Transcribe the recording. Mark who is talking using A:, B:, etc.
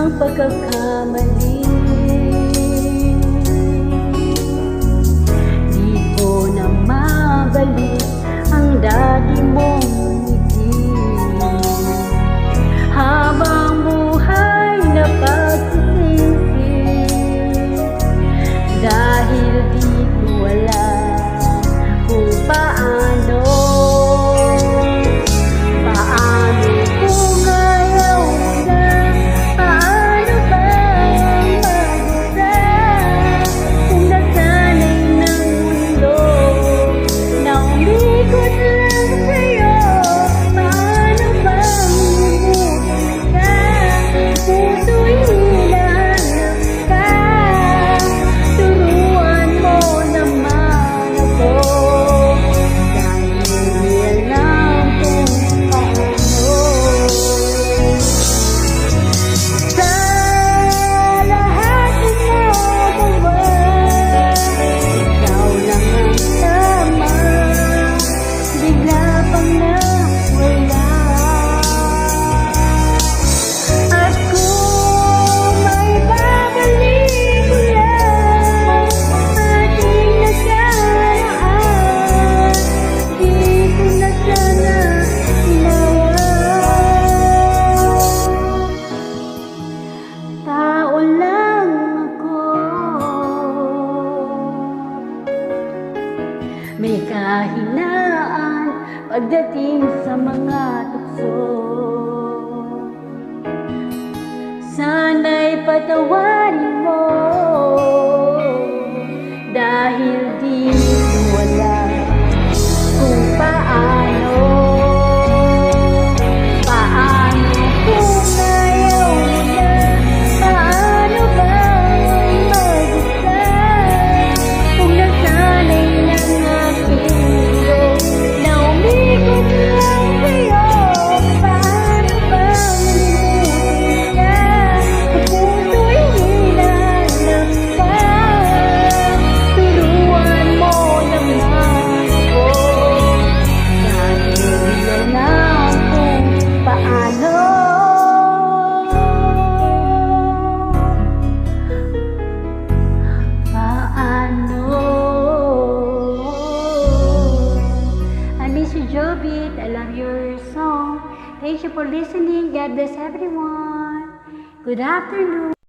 A: ng pagkakamali. Di ko na mabalik ang dati mong ngiti. Habang buhay na pagsisisi, dahil di ko alam kung paano kung ayaw na. Paano ba mag-isa kung nasanay ng mundo na umikot lang sa'yo? Paano ba mabubuhay ka? Puso'y hinahanap ka. Turuan mo naman ako, dahil di alam kung paano. Sa lahat ng nagawa, ikaw lang ang tama. Bigla pang nawala. At kung may babalik ulit ating nakaraan, di ko na sana inawan. Tao lang ako, may kahinaan pagdating sa mga tukso. Sana'y patawarin mo, dahil di ko alam kung paano. Paano kung ayaw mo na? Paano ba mag-isa kung nasanay ng aking mundo na umikot lang sa'yo? Paano ba malimutin ka? Ang puso'y hinahanap ka. Turuan mo naman ako, dahil di alam kung paano. I miss you, Jobit. I love your song. Thank you for listening. God bless everyone. Good afternoon.